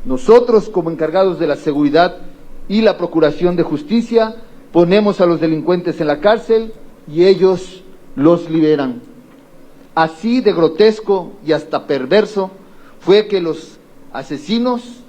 Nosotros, como encargados de la seguridad y la procuración de justicia, ponemos a los delincuentes en la cárcel y ellos los liberan. Así de grotesco y hasta perverso fue que los asesinos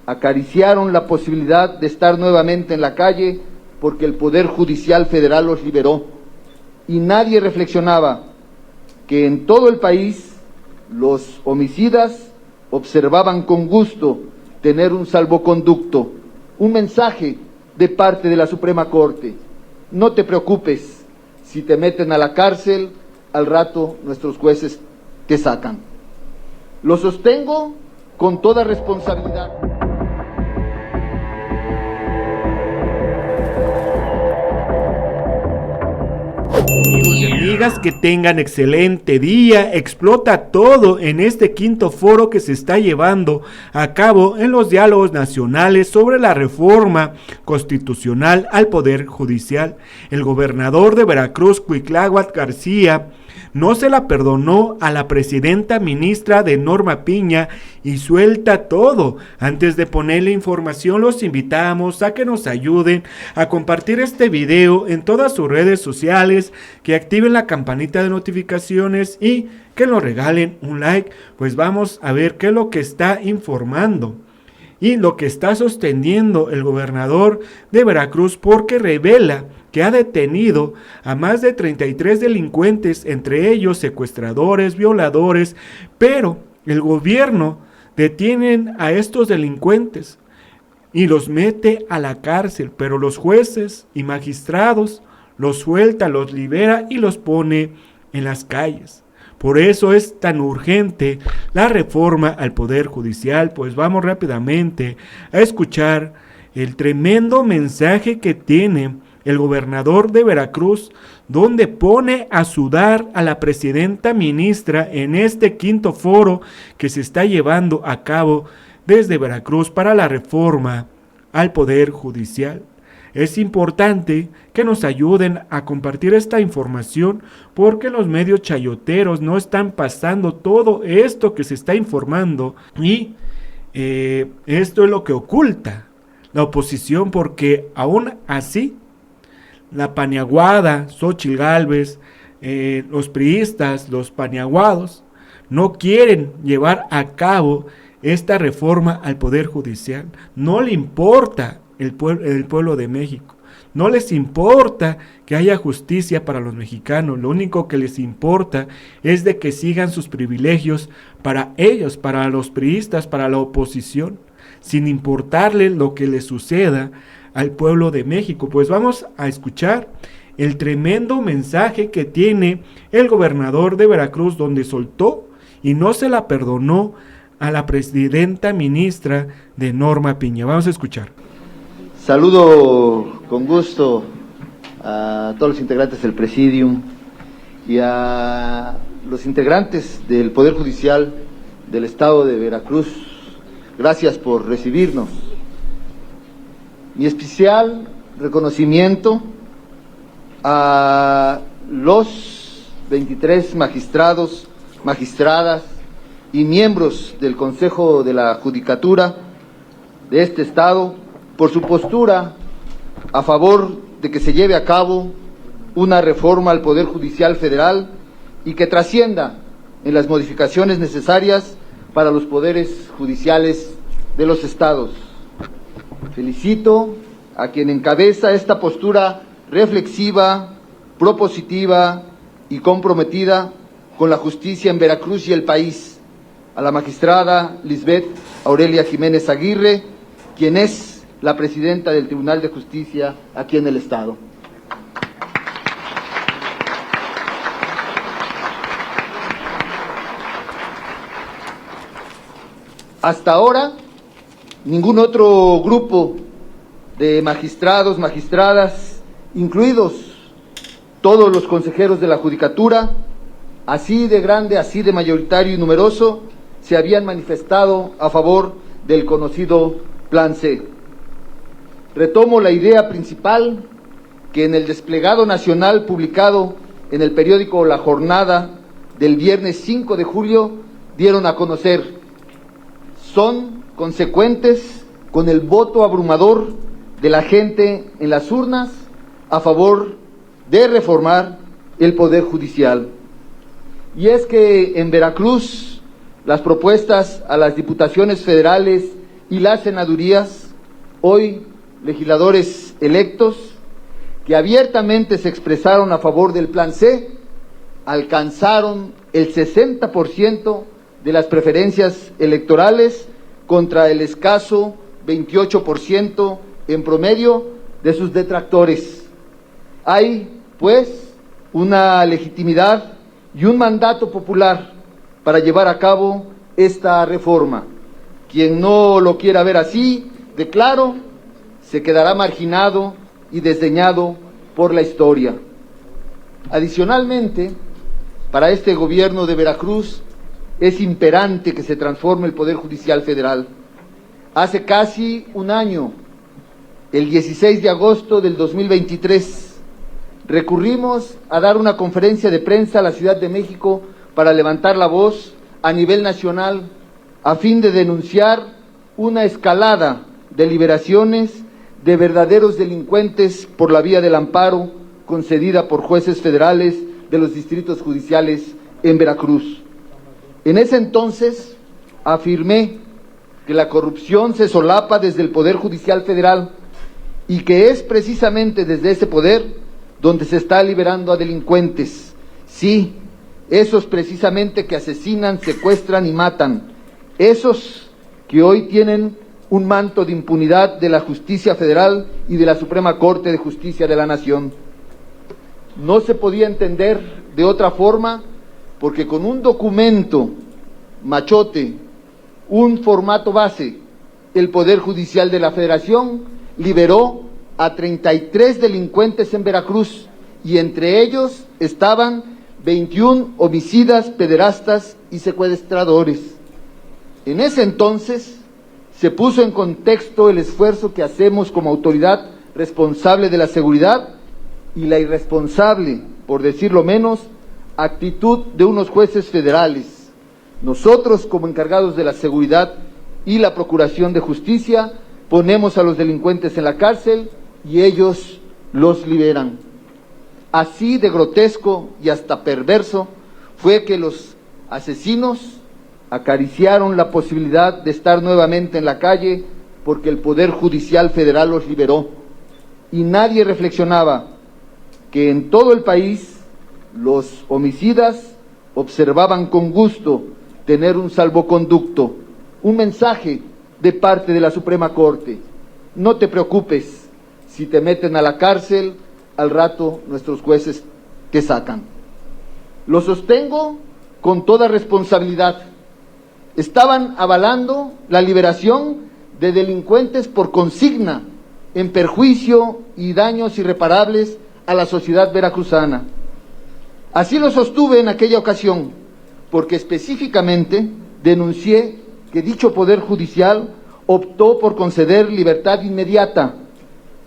acariciaron la posibilidad de estar nuevamente en la calle porque el Poder Judicial Federal los liberó. Y nadie reflexionaba que en todo el país los homicidas observaban con gusto tener un salvoconducto, un mensaje de parte de la Suprema Corte: no te preocupes, si te meten a la cárcel, al rato nuestros jueces te sacan. Lo sostengo con toda responsabilidad. Amigos y amigas, que tengan excelente día. Explota todo en este quinto foro que se está llevando a cabo en los diálogos nacionales sobre la reforma constitucional al Poder Judicial. El gobernador de Veracruz, Cuitláhuac García, no se la perdonó a la presidenta ministra de Norma Piña y suelta todo. Antes de ponerle información, los invitamos a que nos ayuden a compartir este video en todas sus redes sociales, que activen la campanita de notificaciones y que nos regalen un like. Pues vamos a ver qué es lo que está informando y lo que está sosteniendo el gobernador de Veracruz, porque revela que ha detenido a más de 33 delincuentes, entre ellos secuestradores, violadores, pero el gobierno detiene a estos delincuentes y los mete a la cárcel, pero los jueces y magistrados los suelta, los libera y los pone en las calles. Por eso es tan urgente la reforma al Poder Judicial. Pues vamos rápidamente a escuchar el tremendo mensaje que tiene el gobernador de Veracruz, donde pone a sudar a la presidenta ministra en este quinto foro que se está llevando a cabo desde Veracruz para la reforma al Poder Judicial. Es importante que nos ayuden a compartir esta información, porque los medios chayoteros no están pasando todo esto que se está informando, y esto es lo que oculta la oposición, porque aún así la paniaguada, Xóchitl Gálvez, los priistas, los paniaguados, no quieren llevar a cabo esta reforma al Poder Judicial. No le importa el pueblo de México, no les importa que haya justicia para los mexicanos. Lo único que les importa es de que sigan sus privilegios para ellos, para los priistas, para la oposición, sin importarle lo que le suceda al pueblo de México. Pues vamos a escuchar el tremendo mensaje que tiene el gobernador de Veracruz, donde soltó y no se la perdonó a la presidenta ministra de Norma Piña. Vamos a escuchar. Saludo con gusto a todos los integrantes del Presidium y a los integrantes del Poder Judicial del Estado de Veracruz. Gracias por recibirnos. Mi especial reconocimiento a los 23 magistrados, magistradas y miembros del Consejo de la Judicatura de este Estado por su postura a favor de que se lleve a cabo una reforma al Poder Judicial Federal y que trascienda en las modificaciones necesarias para los poderes judiciales de los estados. Felicito a quien encabeza esta postura reflexiva, propositiva y comprometida con la justicia en Veracruz y el país, a la magistrada Lisbeth Aurelia Jiménez Aguirre, quien es la presidenta del Tribunal de Justicia aquí en el Estado. Hasta ahora, ningún otro grupo de magistrados, magistradas, incluidos todos los consejeros de la Judicatura, así de grande, así de mayoritario y numeroso, se habían manifestado a favor del conocido Plan C. Retomo la idea principal que en el desplegado nacional publicado en el periódico La Jornada del viernes 5 de julio dieron a conocer. Son consecuentes con el voto abrumador de la gente en las urnas a favor de reformar el Poder Judicial. Y es que en Veracruz las propuestas a las diputaciones federales y las senadurías, hoy legisladores electos, que abiertamente se expresaron a favor del Plan C, alcanzaron el 60% de las preferencias electorales contra el escaso 28% en promedio de sus detractores. Hay, pues, una legitimidad y un mandato popular para llevar a cabo esta reforma. Quien no lo quiera ver así, de claro, se quedará marginado y desdeñado por la historia. Adicionalmente, para este gobierno de Veracruz es imperante que se transforme el Poder Judicial Federal. Hace casi un año, el 16 de agosto del 2023, recurrimos a dar una conferencia de prensa a la Ciudad de México para levantar la voz a nivel nacional a fin de denunciar una escalada de liberaciones de verdaderos delincuentes por la vía del amparo concedida por jueces federales de los distritos judiciales en Veracruz. En ese entonces afirmé que la corrupción se solapa desde el Poder Judicial Federal y que es precisamente desde ese poder donde se está liberando a delincuentes. Sí, esos precisamente que asesinan, secuestran y matan. Esos que hoy tienen un manto de impunidad de la justicia federal y de la Suprema Corte de Justicia de la Nación. No se podía entender de otra forma porque con un documento machote, un formato base, el Poder Judicial de la Federación liberó a 33 delincuentes en Veracruz y entre ellos estaban 21 homicidas, pederastas y secuestradores. En ese entonces se puso en contexto el esfuerzo que hacemos como autoridad responsable de la seguridad y la irresponsable, por decirlo menos, actitud de unos jueces federales. Nosotros, como encargados de la seguridad y la procuración de justicia, ponemos a los delincuentes en la cárcel y ellos los liberan. Así de grotesco y hasta perverso fue que los asesinos acariciaron la posibilidad de estar nuevamente en la calle porque el Poder Judicial Federal los liberó. Y nadie reflexionaba que en todo el país los homicidas observaban con gusto tener un salvoconducto, un mensaje de parte de la Suprema Corte: no te preocupes, si te meten a la cárcel, al rato nuestros jueces te sacan. Lo sostengo con toda responsabilidad. Estaban avalando la liberación de delincuentes por consigna, en perjuicio y daños irreparables a la sociedad veracruzana. Así lo sostuve en aquella ocasión, porque específicamente denuncié que dicho Poder Judicial optó por conceder libertad inmediata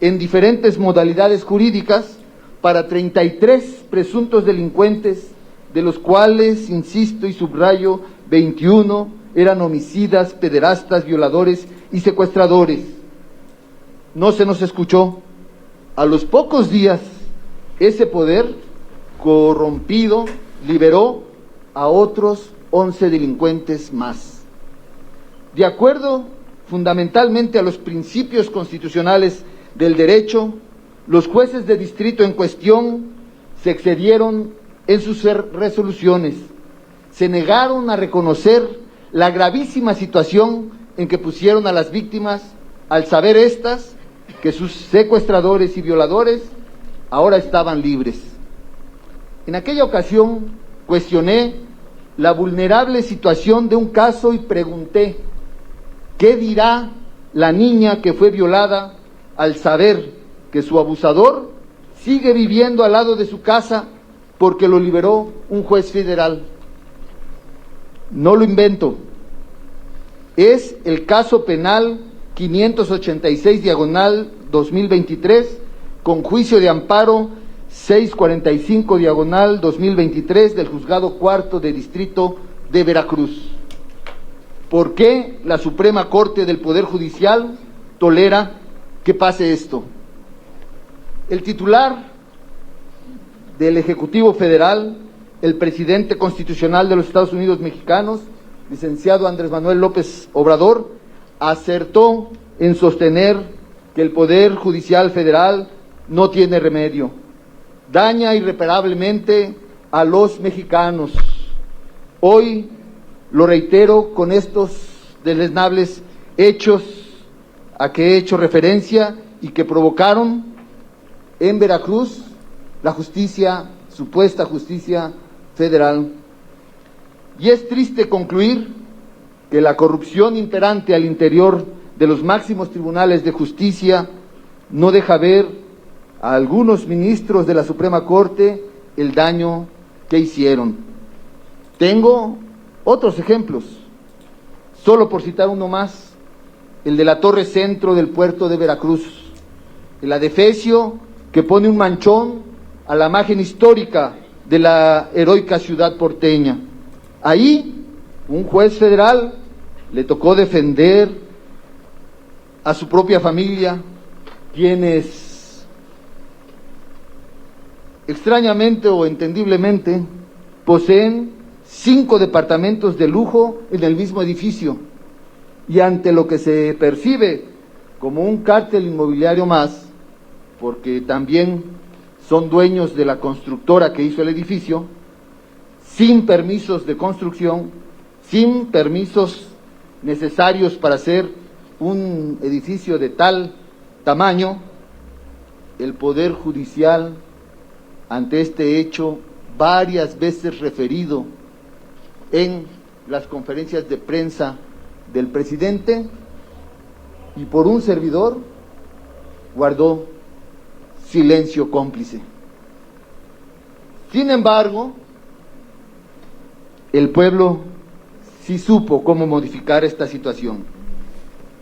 en diferentes modalidades jurídicas para 33 presuntos delincuentes, de los cuales, insisto y subrayo, 21 eran homicidas, pederastas, violadores y secuestradores. No se nos escuchó. A los pocos días, ese poder corrompido liberó a otros 11 delincuentes más. De acuerdo fundamentalmente a los principios constitucionales del derecho, los jueces de distrito en cuestión se excedieron en sus resoluciones, se negaron a reconocer la gravísima situación en que pusieron a las víctimas al saber éstas que sus secuestradores y violadores ahora estaban libres. En aquella ocasión cuestioné la vulnerable situación de un caso y pregunté: ¿qué dirá la niña que fue violada al saber que su abusador sigue viviendo al lado de su casa porque lo liberó un juez federal? No lo invento. Es el caso penal 586/2023 con juicio de amparo 645/2023 del Juzgado Cuarto de Distrito de Veracruz. ¿Por qué la Suprema Corte del Poder Judicial tolera que pase esto? El titular del Ejecutivo Federal, el presidente constitucional de los Estados Unidos mexicanos, licenciado Andrés Manuel López Obrador, acertó en sostener que el Poder Judicial Federal no tiene remedio. Daña irreparablemente a los mexicanos. Hoy lo reitero con estos deleznables hechos a que he hecho referencia y que provocaron en Veracruz la justicia, supuesta justicia federal. Y es triste concluir que la corrupción imperante al interior de los máximos tribunales de justicia no deja ver a algunos ministros de la Suprema Corte el daño que hicieron. Tengo otros ejemplos, solo por citar uno más, el de la Torre Centro del puerto de Veracruz, el adefesio que pone un manchón a la imagen histórica de la heroica ciudad porteña. Ahí, un juez federal le tocó defender a su propia familia, quienes extrañamente o entendiblemente poseen 5 departamentos de lujo en el mismo edificio, y ante lo que se percibe como un cártel inmobiliario más, porque también son dueños de la constructora que hizo el edificio, sin permisos de construcción, sin permisos necesarios para hacer un edificio de tal tamaño, el Poder Judicial, ante este hecho varias veces referido en las conferencias de prensa del presidente y por un servidor, guardó silencio cómplice. Sin embargo, el pueblo sí supo cómo modificar esta situación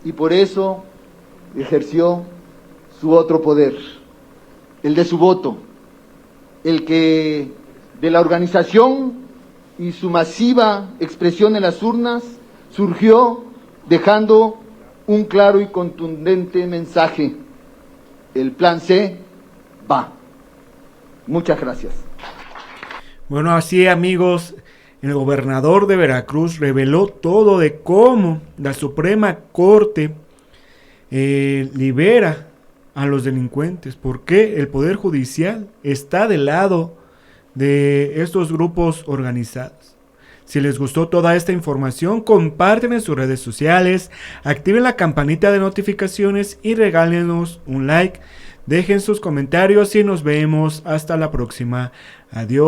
y por eso ejerció su otro poder, el de su voto, el que de la organización y su masiva expresión en las urnas surgió dejando un claro y contundente mensaje: el plan C va. Muchas gracias. Bueno, así amigos, el gobernador de Veracruz reveló todo de cómo la Suprema Corte libera a los delincuentes, por qué el Poder Judicial está del lado de estos grupos organizados. Si les gustó toda esta información, comparten en sus redes sociales, activen la campanita de notificaciones y regálenos un like. Dejen sus comentarios y nos vemos hasta la próxima. Adiós.